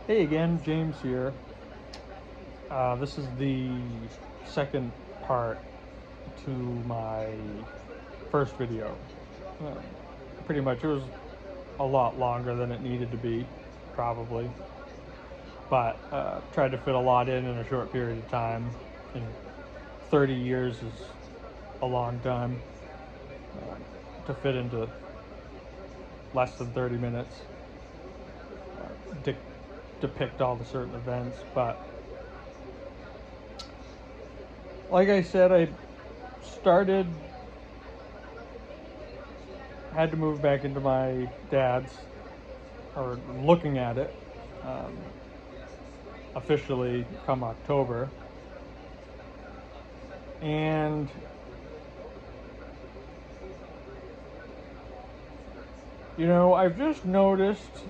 Hey again, James here. This is the second part to my first video. Uh, Pretty much, it was a lot longer than it needed to be, probably, but tried to fit a lot in a short period of time. And 30 years is a long time to fit into less than 30 minutes. De- depict all the certain events, but like I said, I started had to move back into my dad's, or looking at it, um, officially come October. And, I've just noticed,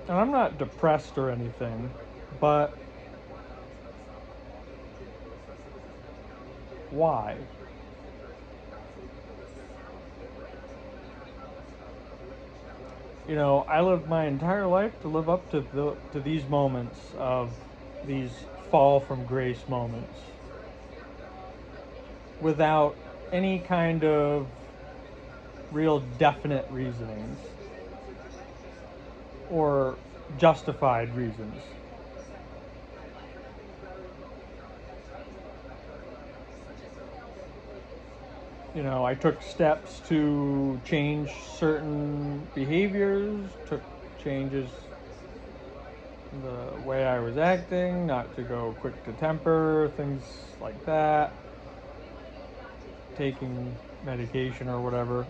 and I'm not depressed or anything, but why? I lived my entire life to live up to these moments of these fall from grace moments without any kind of real definite reasonings or justified reasons. I took steps to change certain behaviors, took changes the way I was acting, not to go quick to temper, things like that, taking medication or whatever.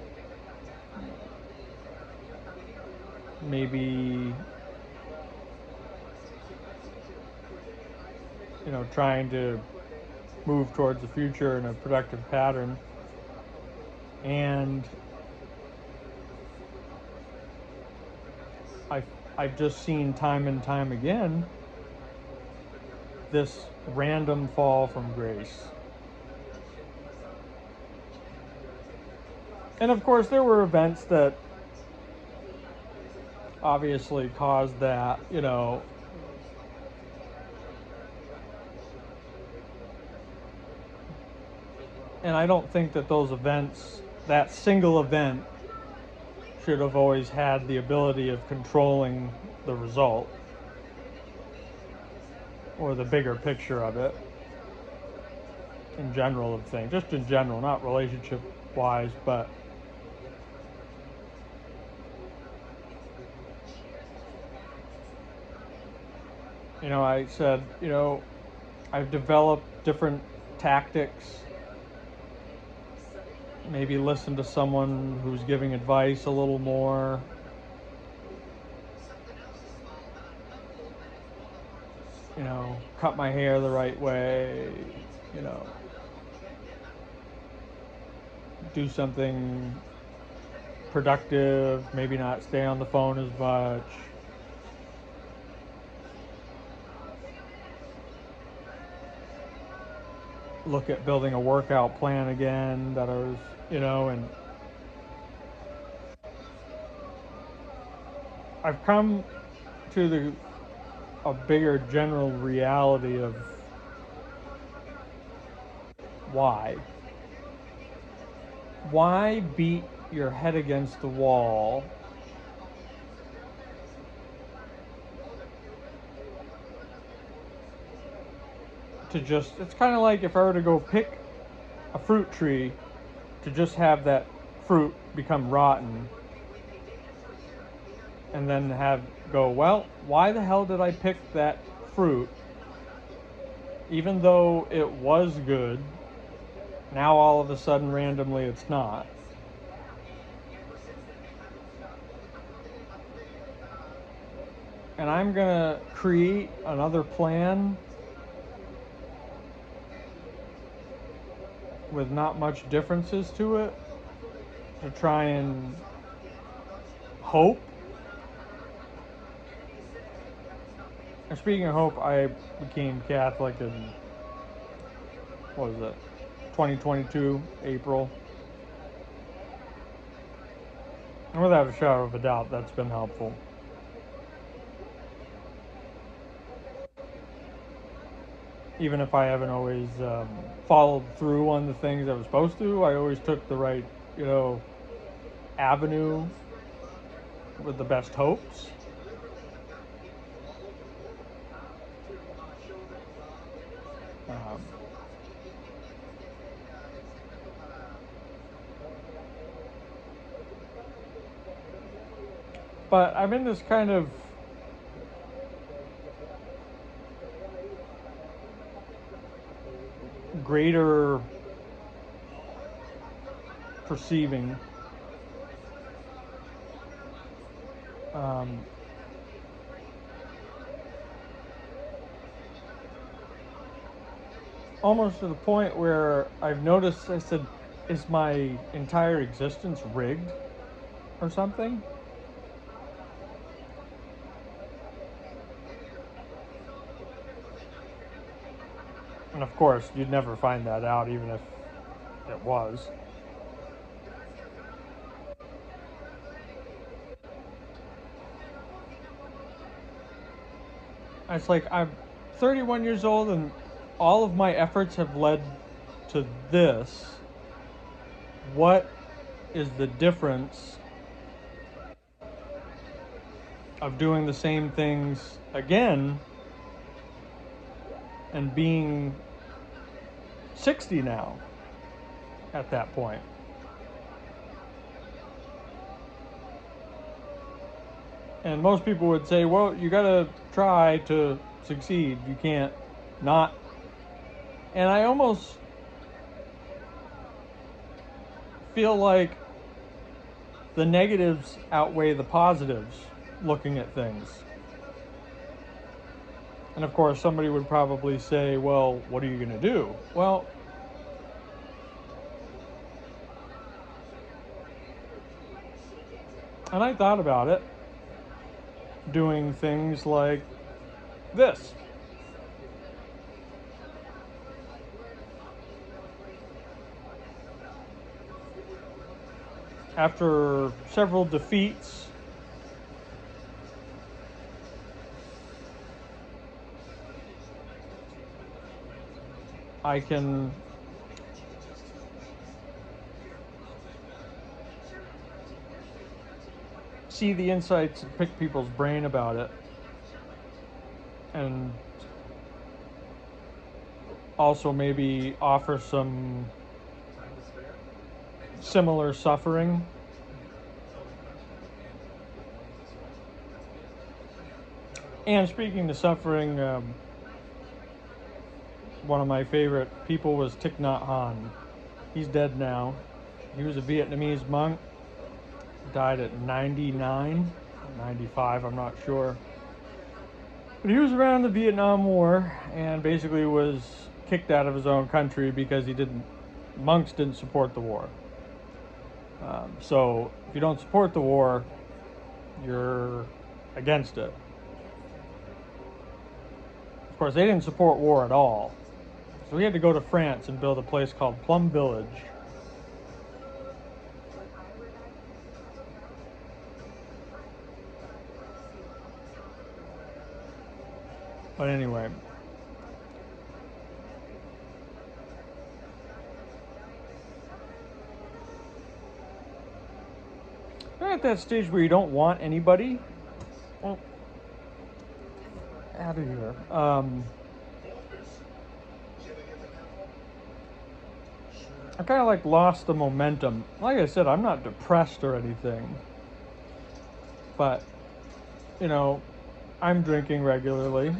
Maybe, trying to move towards the future in a productive pattern. And I, I've just seen time and time again this random fall from grace. And of course, there were events that obviously caused that. And I don't think that those events, that single event, should have always had the ability of controlling the result or the bigger picture of it in general of things. Just in general, not relationship wise, but I said, I've developed different tactics. Maybe listen to someone who's giving advice a little more. Cut my hair the right way. You know, do something productive. Maybe not stay on the phone as much. Look at building a workout plan again that I was, and I've come to a bigger general reality of why. Why beat your head against the wall to just, it's kind of like if I were to go pick a fruit tree to just have that fruit become rotten and then have go, well, why the hell did I pick that fruit? Even though it was good, now all of a sudden randomly it's not. And I'm gonna create another plan with not much differences to it to try and hope. And speaking of hope, I became Catholic in, what was it, 2022, April. And without a shadow of a doubt, that's been helpful. even if I haven't always followed through on the things I was supposed to, I always took the right, avenue with the best hopes. Um, but I'm in this kind of greater perceiving. Almost to the point where I've noticed, I said, is my entire existence rigged or something? And of course, you'd never find that out even if it was. It's like I'm 31 years old and all of my efforts have led to this. What is the difference of doing the same things again and being 60 now at that point? And most people would say, well, you gotta try to succeed. You can't not. And I almost feel like the negatives outweigh the positives looking at things. And of course, somebody would probably say, well, what are you going to do? Well, and I thought about it, doing things like this. After several defeats, I can see the insights and pick people's brain about it, and also maybe offer some similar suffering. And speaking of suffering, one of my favorite people was Thich Nhat Hanh. He's dead now. He was a Vietnamese monk. Died at 99, 95, I'm not sure. But he was around the Vietnam War and basically was kicked out of his own country because monks didn't support the war. So if you don't support the war, you're against it. Of course, they didn't support war at all. So we had to go to France and build a place called Plum Village. But anyway, you're at that stage where you don't want anybody. Well, out of here. I kind of like lost the momentum. Like I said, I'm not depressed or anything. But, I'm drinking regularly.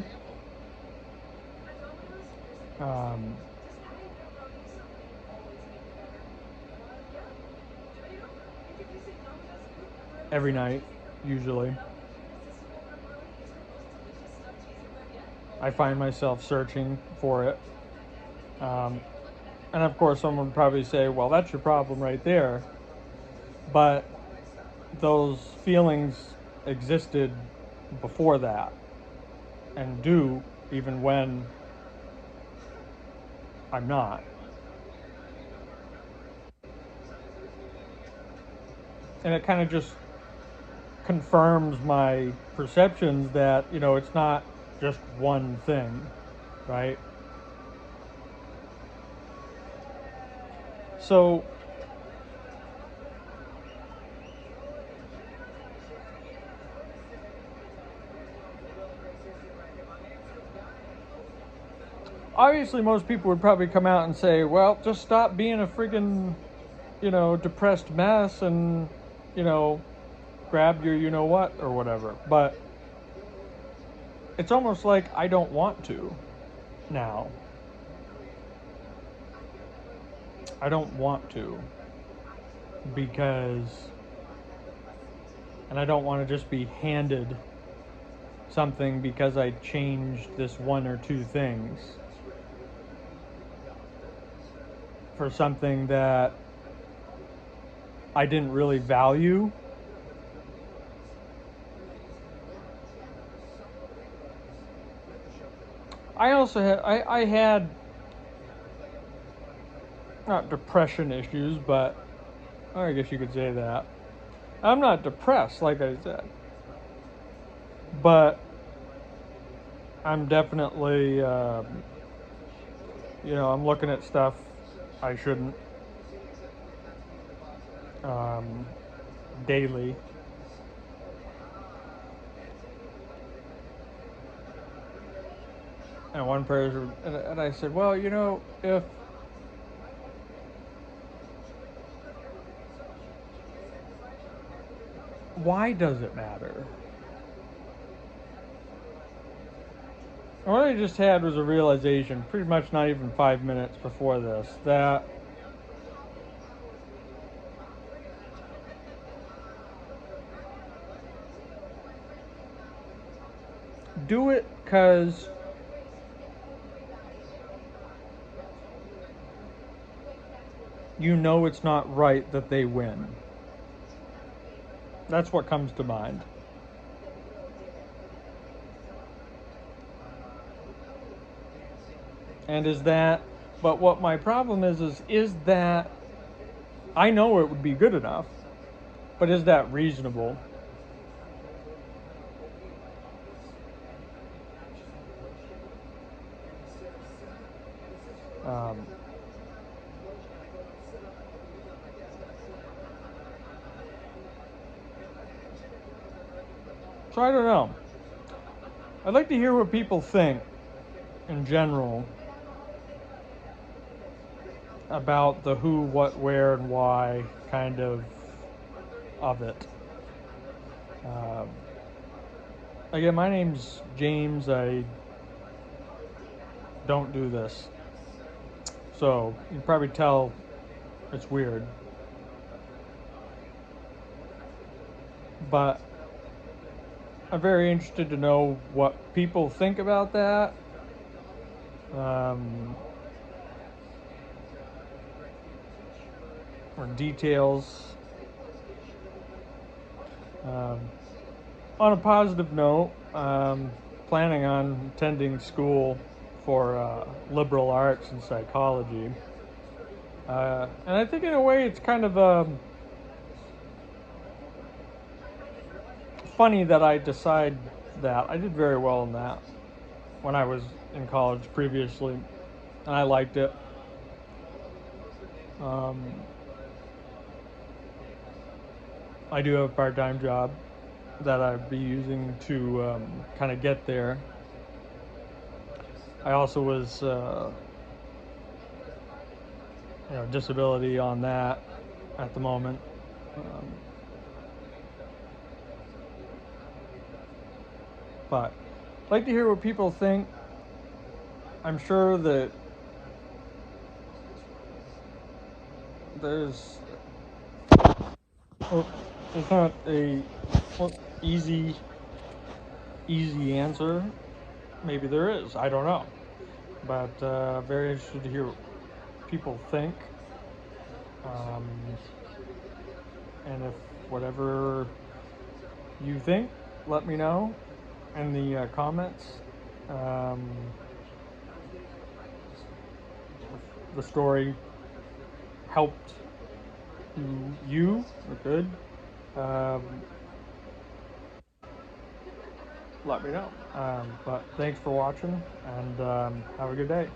Every night, usually. I find myself searching for it. And of course, someone would probably say, well, that's your problem right there. But those feelings existed before that and do even when I'm not. And it kind of just confirms my perceptions that, it's not just one thing, right? So obviously most people would probably come out and say, well, just stop being a friggin', depressed mess and, grab your you-know-what or whatever. But it's almost like I don't want to now. I don't want to, because, and I don't want to just be handed something because I changed this one or two things for something that I didn't really value. I also had, I had not depression issues, but I guess you could say that. I'm not depressed, like I said, but I'm definitely, I'm looking at stuff I shouldn't, daily. And one person, and I said, well, if why does it matter? And what I just had was a realization, pretty much not even 5 minutes before this, that do it because you know it's not right that they win. That's what comes to mind. And but what my problem is that I know it would be good enough, but is that reasonable? So I don't know. I'd like to hear what people think in general about the who, what, where, and why kind of it. Again, my name's James. I don't do this. So you can probably tell it's weird. But I'm very interested to know what people think about that. Or details. On a positive note, planning on attending school for liberal arts and psychology. And I think in a way it's kind of funny that I decide that. I did very well in that when I was in college previously, and I liked it. I do have a part-time job that I'd be using to kind of get there. I also was, disability on that at the moment. But I'd like to hear what people think. I'm sure that there's not a easy answer. Maybe there is. I don't know. But very interested to hear what people think. And if whatever you think, let me know in the comments. The story helped you or good, let me know. But thanks for watching, and have a good day.